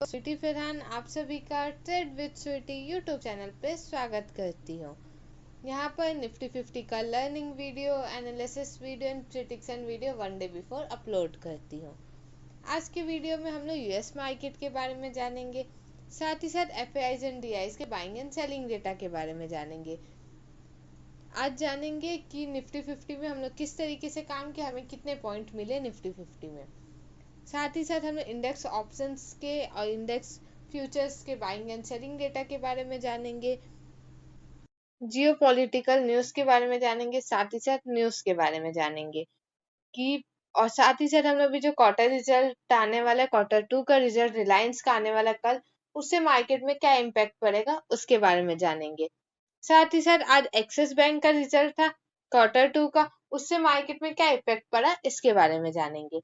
स्वीटी फरहान आप सभी का trade with Sweety YouTube channel पे स्वागत करती हूँ। यहाँ पर निफ्टी 50 का learning video, analysis video and prediction video one day before upload करती हूँ। आज के वीडियो में हम लोग यूएस मार्केट के बारे में जानेंगे, साथ ही साथ एफआईआईज एंड डीआईज के बाइंग एंड सेलिंग डेटा के बारे में जानेंगे। आज जानेंगे कि निफ्टी 50 में हम लोग किस तरीके से काम किया, हमें कितने पॉइंट मिले निफ्टी 50 में। साथ ही साथ हम इंडेक्स ऑप्शंस के और इंडेक्स फ्यूचर्स के बाइंग एंड सेलिंग डेटा के बारे में जानेंगे, जियो पॉलिटिकल न्यूज के बारे में जानेंगे, साथ ही साथ न्यूज के बारे में जानेंगे कि और साथ ही साथ हम लोग भी जो क्वार्टर रिजल्ट आने वाला है, Q2 का रिजल्ट रिलायंस का आने वाला कल, उससे मार्केट में क्या इम्पैक्ट पड़ेगा उसके बारे में जानेंगे। साथ ही साथ आज एक्सिस बैंक का रिजल्ट था Q2 का, उससे मार्केट में क्या इफेक्ट पड़ा इसके बारे में जानेंगे।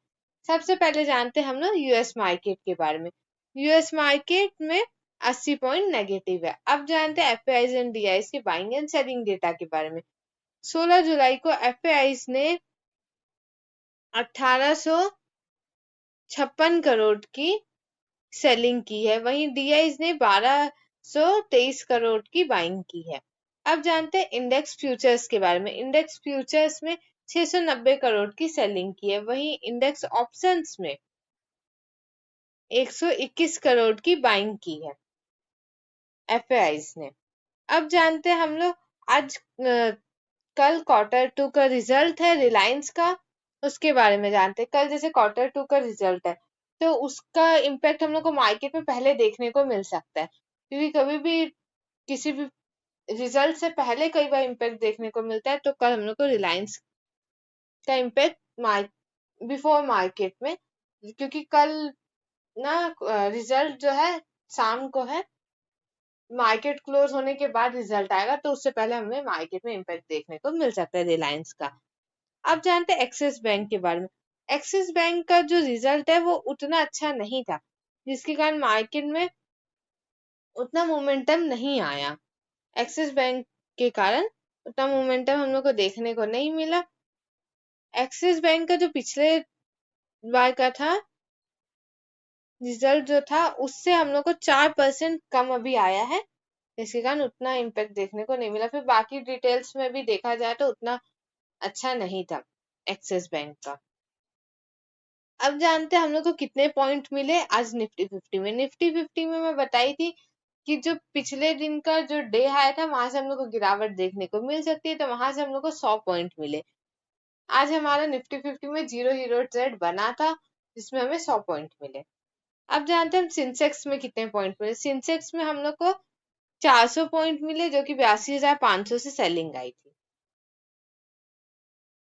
सबसे पहले जानते हैं हम लोग यूएस मार्केट के बारे में। यूएस मार्केट में 80 पॉइंट नेगेटिव है। अब जानते हैं एफआईआईज एंड डीआईज के बाइंग एंड सेलिंग डेटा के बारे में। 16 जुलाई को एफआईआईज ने 1856 करोड़ की सेलिंग की है, वहीं डीआईज ने 1223 करोड़ की बाइंग की है। अब जानते हैं इंडेक्स फ्यूचर्स के बारे में। इंडेक्स फ्यूचर्स में 690 करोड़ की सेलिंग की है, वहीं इंडेक्स ऑप्शंस में 121 करोड़ की बाइंग की है एफआईआईज ने। अब जानते हैं हम लोग आज कल Q2 का रिजल्ट है रिलायंस का, उसके बारे में जानते हैं। कल जैसे Q2 का रिजल्ट है तो उसका इम्पैक्ट हम लोग को मार्केट में पहले देखने को मिल सकता है, क्योंकि कभी भी किसी भी रिजल्ट से पहले कई बार इम्पैक्ट देखने को मिलता है। तो कल हम लोग को रिलायंस का इम्पैक्ट बिफोर मार्केट में, क्योंकि कल ना रिजल्ट जो है शाम को है, मार्केट क्लोज होने के बाद रिजल्ट आएगा, तो उससे पहले हमें मार्केट में इम्पैक्ट देखने को मिल सकता है रिलायंस का। अब जानते हैं एक्सिस बैंक के बारे में। एक्सिस बैंक का जो रिजल्ट है वो उतना अच्छा नहीं था, जिसके कारण मार्केट में उतना मोमेंटम नहीं आया। एक्सिस बैंक के कारण उतना मोमेंटम हम लोग को देखने को नहीं मिला। एक्सिस बैंक का जो पिछले बार का था रिजल्ट जो था, उससे हम लोग को 4% कम अभी आया है, इसके कारण उतना इम्पैक्ट देखने को नहीं मिला। फिर बाकी डिटेल्स में भी देखा जाए तो उतना अच्छा नहीं था एक्सिस बैंक का। अब जानते हैं हम लोग को कितने पॉइंट मिले आज निफ्टी 50 में। निफ्टी 50 में मैं बताई थी कि जो पिछले दिन का जो डे हाई था वहां से हम लोग को गिरावट देखने को मिल सकती है, तो वहां से हम लोग को 100 पॉइंट मिले। आज हमारा निफ्टी 50 में जीरो हीरो ट्रेड बना था, जिसमें हमें 100 पॉइंट मिले। अब जानते हैं हम सेंसेक्स में कितने पॉइंट मिले। सेंसेक्स में हम लोग को 400 पॉइंट मिले, जो कि 82,500 से सेलिंग आई थी।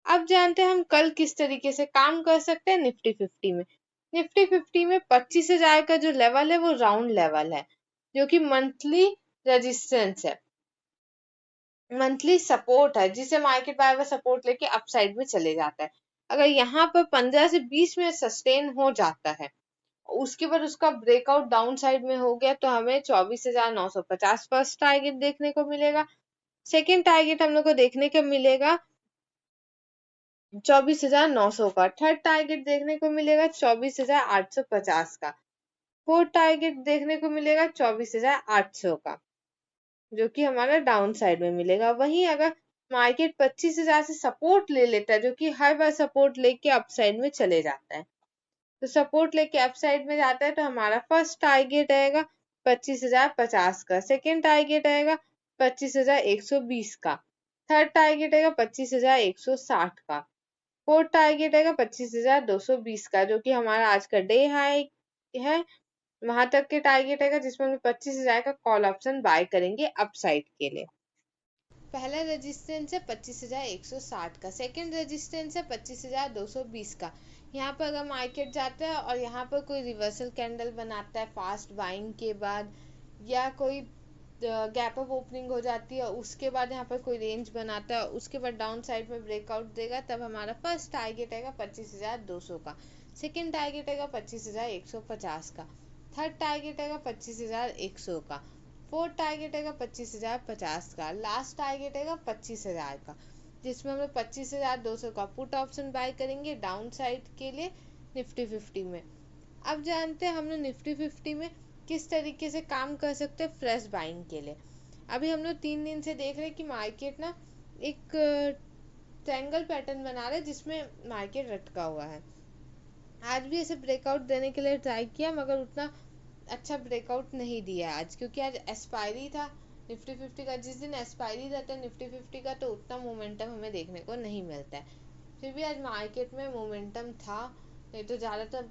अब जानते हैं हम कल किस तरीके से काम कर सकते हैं निफ्टी 50 में। निफ्टी 50 में 25,000 का जो लेवल है वो राउंड लेवल है, जो कि मंथली रेजिस्टेंस है, मंथली सपोर्ट है, जिसे मार्केट बार बार सपोर्ट लेके अपसाइड में चले जाता है। अगर यहाँ पर 15 से 20 में सस्टेन हो जाता है, उसके बाद उसका ब्रेकआउट डाउन साइड में हो गया, तो हमें 24,950 फर्स्ट टारगेट देखने को मिलेगा। सेकेंड टारगेट हम लोग को देखने को मिलेगा 24,900 का। थर्ड टारगेट देखने को मिलेगा 24,850 का। फोर्थ टारगेट देखने को मिलेगा 24,800 का, जो कि हमारा डाउन साइड में मिलेगा। वहीं अगर मार्केट 25,000 से सपोर्ट ले लेता है, जो कि हर बार सपोर्ट लेके अपसाइड में चले जाता है, तो सपोर्ट लेके अपसाइड में जाता है, तो हमारा फर्स्ट टारगेट आएगा 25,050 का। सेकेंड टारगेट आएगा 25,120 का। थर्ड टारगेट आएगा 25,160 का। फोर्थ टारगेट आएगा 25,220 का, जो कि हमारा आज का डे हाई है। वहां तक के टारगेट आएगा जिसमें हम 25,000 का कॉल ऑप्शन बाय करेंगे अपसाइड के लिए। पहला रेजिस्टेंस है 25,160 का, सेकंड रेजिस्टेंस है 25,220 का। यहाँ पर अगर मार्केट जाता है और यहाँ पर कोई रिवर्सल कैंडल बनाता है फास्ट बाइंग के बाद, या कोई गैप अप ओपनिंग हो जाती है, उसके बाद यहाँ पर कोई रेंज बनाता है, उसके बाद डाउन साइड में ब्रेकआउट देगा, तब हमारा फर्स्ट टारगेट आएगा 25,200 का। सेकंड टारगेट आएगा 25,150 का। थर्ड टारगेट आएगा 25,100 का। फोर्थ टारगेट आएगा 25,050 का। लास्ट टारगेट आएगा 25,000 का, जिसमें हम लोग 25,200 का पुट ऑप्शन बाय करेंगे डाउन साइड के लिए निफ्टी 50 में। अब जानते हैं हम लोग निफ्टी 50 में किस तरीके से काम कर सकते हैं फ्रेश बाइंग के लिए। अभी हम लोग 3 दिन से देख रहे हैं कि मार्केट ना एक ट्रायंगल पैटर्न बना रहा है जिसमें मार्केट लटका हुआ है। आज भी ऐसे ब्रेकआउट देने के लिए ट्राई किया मगर उतना अच्छा ब्रेकआउट नहीं दिया आज, क्योंकि आज एक्सपायरी था निफ्टी 50 का। जिस दिन एक्सपायरी रहता है निफ्टी 50 का तो उतना मोमेंटम हमें देखने को नहीं मिलता है। फिर भी आज मार्केट में मोमेंटम था, नहीं तो ज़्यादातर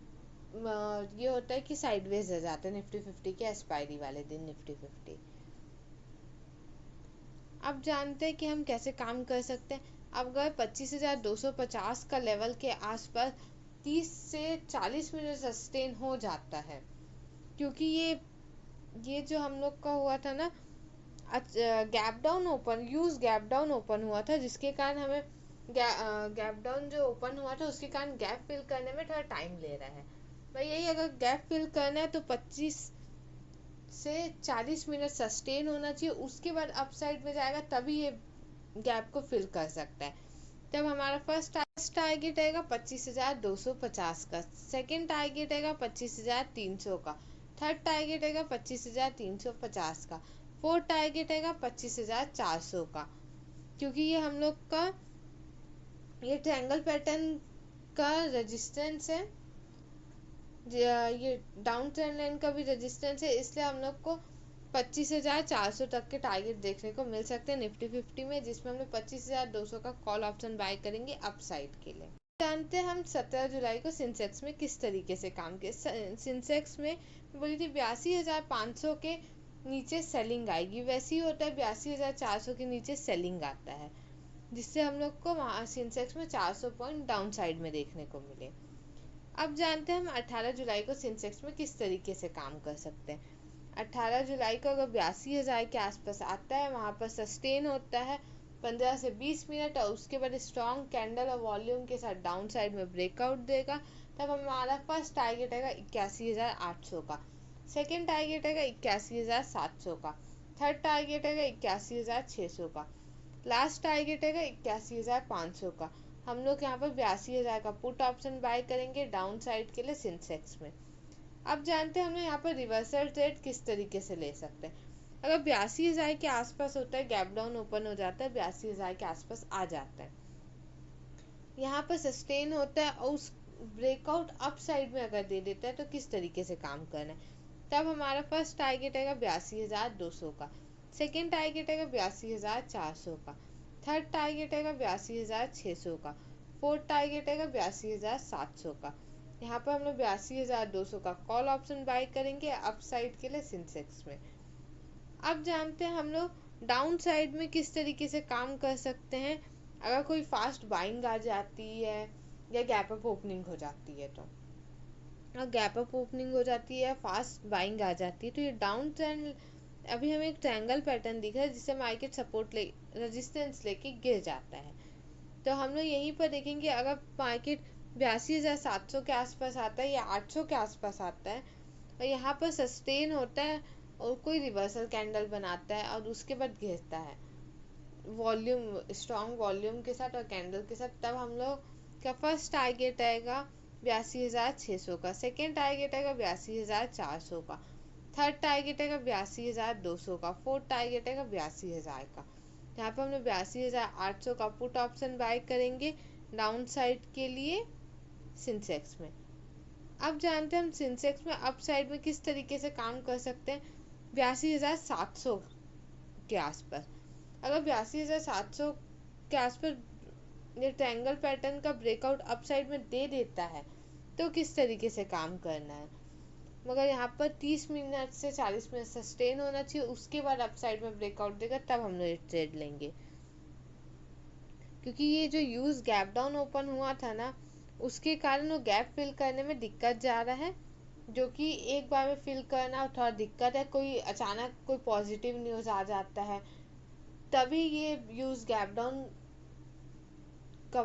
ये होता है कि साइडवेज रह जाते हैं निफ्टी 50 के एक्सपायरी वाले दिन निफ्टी 50। अब जानते हैं कि हम कैसे काम कर सकते हैं। अब अगर 25,250 का लेवल के आसपास 30 से 40 मिनट सस्टेन हो जाता है, क्योंकि ये जो हम लोग का हुआ था ना gap down open, use gap down open हुआ था, जिसके कारण हमें गैप डाउन जो ओपन हुआ था उसके कारण गैप फिल करने में थोड़ा टाइम ले रहा है भाई। यही अगर गैप फिल करना है तो 25 से 40 मिनट सस्टेन होना चाहिए, उसके बाद अपसाइड में जाएगा तभी ये गैप को फिल कर सकता है। तब हमारा फर्स्ट टारगेट रहेगा 25,250 का, सेकेंड टारगेट रहेगा 25,300 का, थर्ड टारगेट रहेगा 25,350 का, फोर्थ टारगेट रहेगा 25,400 का। क्योंकि ये हम लोग का ये ट्रायंगल पैटर्न का रेजिस्टेंस है, ये डाउन ट्रेंड लाइन का भी रेजिस्टेंस है, इसलिए हम लोग को 25,400 तक के टारगेट देखने को मिल सकते हैं निफ्टी 50 में, जिसमें हम लोग 25,200 का कॉल ऑप्शन बाय करेंगे अपसाइड के लिए। जानते हैं हम 17 जुलाई को सेंसेक्स में किस तरीके से काम किया। सेंसेक्स में बोली थी 82,500 के नीचे सेलिंग आएगी, वैसे ही होता है 82,400 के नीचे सेलिंग आता है, जिससे हम लोग को सेंसेक्स में 400 पॉइंट डाउन साइड में देखने को मिले। अब जानते हैं हम 18 जुलाई को सेंसेक्स में किस तरीके से काम कर सकते हैं। 18 जुलाई को अगर 82,000 के आसपास आता है, वहाँ पर सस्टेन होता है 15 से 20 मिनट और उसके बाद स्ट्रॉन्ग कैंडल और वॉल्यूम के साथ डाउन साइड में ब्रेकआउट देगा, तब हमारा फर्स्ट टारगेट आएगा 81,800 का, सेकेंड टारगेट आएगा 81,700 का, थर्ड टारगेट आएगा 81,600 का, लास्ट टारगेट आएगा 81,500 का। हम लोग यहाँ पर 82,000 का पुट ऑप्शन बाय करेंगे डाउन साइड के लिए सेंसेक्स में। अब जानते हैं हम लोग यहाँ पर रिवर्सल ट्रेड किस तरीके से ले सकते हैं। अगर 82,000 के आसपास होता है, गैप डाउन ओपन हो जाता है 82,000 के आसपास आ जाता है, यहाँ पर सस्टेन होता है और उस ब्रेकआउट अप साइड में अगर दे देता है तो किस तरीके से काम करना है। तब हमारा फर्स्ट टारगेट आएगा 82,200 का, सेकेंड टारगेट आएगा 82,400 का, थर्ड टारगेट आएगा 82,600 का, फोर्थ टारगेट आएगा 82,700 का। यहाँ पर हम लोग 82,200 का कॉल ऑप्शन बाय करेंगे अप साइड के लिए सेंसेक्स में। अब जानते हैं हम लोग डाउन साइड में किस तरीके से काम कर सकते हैं। अगर कोई फास्ट बाइंग आ जाती है या गैप अप ओपनिंग हो जाती है, तो गैप अप ओपनिंग हो जाती है, फास्ट बाइंग आ जाती है, तो ये डाउन ट्रेंड अभी हमें एक ट्रायंगल पैटर्न दिख रहा है जिससे मार्केट सपोर्ट ले रेजिस्टेंस लेके गिर जाता है। तो हम लोग यहीं पर देखेंगे अगर मार्केट 82,700 के आसपास आता है या 800 के आसपास आता है और यहाँ पर सस्टेन होता है और कोई रिवर्सल कैंडल बनाता है और उसके बाद गिरता है वॉल्यूम स्ट्रॉन्ग वॉल्यूम के साथ और कैंडल के साथ, तब हम लोग का फर्स्ट टारगेट आएगा 82,600 का, सेकेंड टारगेट आएगा 82,400 का, थर्ड टारगेट आएगा 82,200 का, फोर्थ टारगेट आएगा 82,000 का। यहाँ पर हम लोग 82,800 का पुट ऑप्शन बाय करेंगे डाउन साइड के लिए सेंसेक्स में। अब जानते हैं हम सेंसेक्स में अप साइड में किस तरीके से काम कर सकते हैं। 82,700 के आसपास अगर 82,700 के आसपास ये ट्रायंगल पैटर्न का ब्रेकआउट अप साइड में दे देता है तो किस तरीके से काम करना है। मगर यहाँ पर 30 मिनट से 40 मिनट सस्टेन होना चाहिए, उसके बाद अप साइड में ब्रेकआउट देगा तब हम लोग ये ट्रेड लेंगे। क्योंकि ये जो यूज गैप डाउन ओपन हुआ था ना, उसके कारण वो गैप फिल करने में दिक्कत जा रहा है, जो कि एक बार में फिल करना थोड़ा दिक्कत है। कोई अचानक कोई पॉजिटिव न्यूज़ आ जाता है तभी ये यूज गैप डाउन का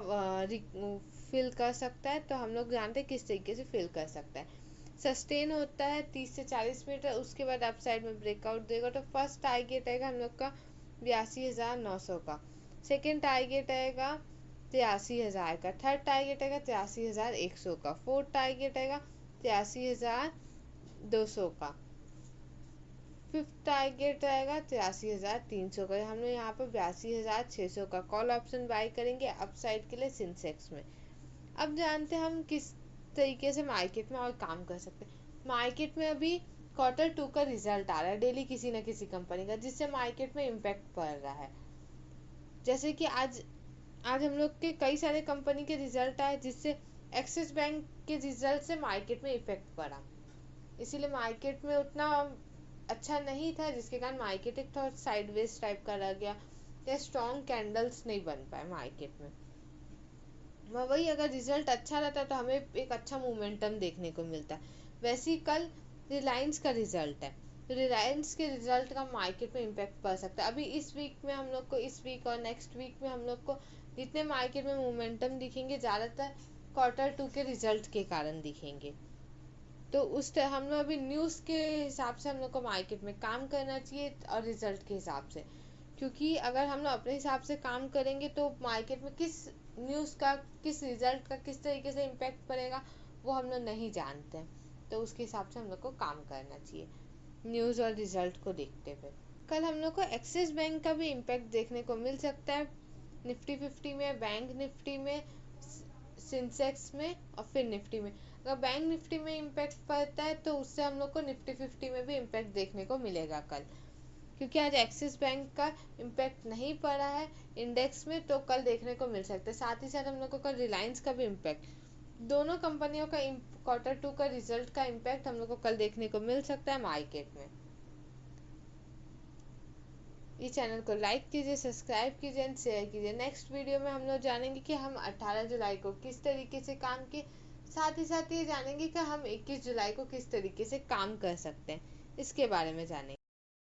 फिल कर सकता है। तो हम लोग जानते हैं किस तरीके से फिल कर सकता है। सस्टेन होता है 30 से 40 मिनट, उसके बाद अप साइड में ब्रेकआउट देगा तो फर्स्ट टारगेट आएगा हम लोग का 82,900 का, सेकेंड टारगेट आएगा 83,000 का, थर्ड टारगेट आएगा 83,100 का, फोर्थ टारगेट आएगा 83,200 का, फिफ्थ टारगेट रहेगा 83,300 का। हमने यहाँ पर 82,600 का कॉल ऑप्शन बाय करेंगे अपसाइड के लिए सेंसेक्स में। अब जानते हैं हम किस तरीके से मार्केट में और काम कर सकते हैं। मार्केट में अभी Q2 का रिजल्ट आ रहा है डेली किसी न किसी कंपनी का, जिससे मार्केट में इम्पैक्ट पड़ रहा है। जैसे कि आज आज हम लोग के कई सारे कंपनी के रिजल्ट आए, जिससे एक्सिस बैंक के रिजल्ट से मार्केट में इफेक्ट पड़ा, इसीलिए मार्केट में उतना अच्छा नहीं था, जिसके कारण मार्केट एक थोड़ा साइडवेज टाइप का रह गया या स्ट्रॉन्ग कैंडल्स नहीं बन पाए मार्केट में। वही अगर रिजल्ट अच्छा रहता तो हमें एक अच्छा मोमेंटम देखने को मिलता। वैसे ही कल रिलायंस का रिजल्ट है, तो रिलायंस के रिजल्ट का मार्केट में इम्पैक्ट पड़ सकता है। अभी इस वीक में हम लोग को, इस वीक और नेक्स्ट वीक में हम लोग को जितने मार्केट में मोमेंटम दिखेंगे ज़्यादातर Q2 के रिजल्ट के कारण दिखेंगे। तो उस हम लोग अभी न्यूज़ के हिसाब से हम लोग को मार्केट में काम करना चाहिए और रिजल्ट के हिसाब से, क्योंकि अगर हम लोग अपने हिसाब से काम करेंगे तो मार्केट में किस न्यूज़ का, किस रिजल्ट का किस तरीके से इम्पैक्ट पड़ेगा वो हम लोग नहीं जानते हैं। तो उसके हिसाब से हम लोग को काम करना चाहिए न्यूज़ और रिजल्ट को देखते हुए। कल हम लोग को एक्सिस बैंक का भी इम्पैक्ट देखने को मिल सकता है निफ्टी 50 में, बैंक निफ्टी में, सेंसेक्स में और फिर निफ्टी में। अगर बैंक निफ्टी में इम्पैक्ट पड़ता है तो उससे हम लोग को निफ्टी 50 में भी इम्पैक्ट देखने को मिलेगा कल, क्योंकि आज एक्सिस बैंक का इम्पैक्ट नहीं पड़ा है इंडेक्स में, तो कल देखने को मिल सकता है। साथ ही साथ हम लोग को कल रिलायंस का भी इम्पैक्ट, दोनों कंपनियों का Q2 का रिजल्ट का इम्पैक्ट हम लोग को कल देखने को मिल सकता है मार्केट में। इस चैनल को लाइक कीजिए, सब्सक्राइब कीजिए एंड शेयर कीजिए। नेक्स्ट वीडियो में हम लोग जानेंगे कि हम 18 जुलाई को किस तरीके से काम किए, साथ ही साथ ये जानेंगे कि हम 21 जुलाई को किस तरीके से काम कर सकते हैं, इसके बारे में जानेंगे।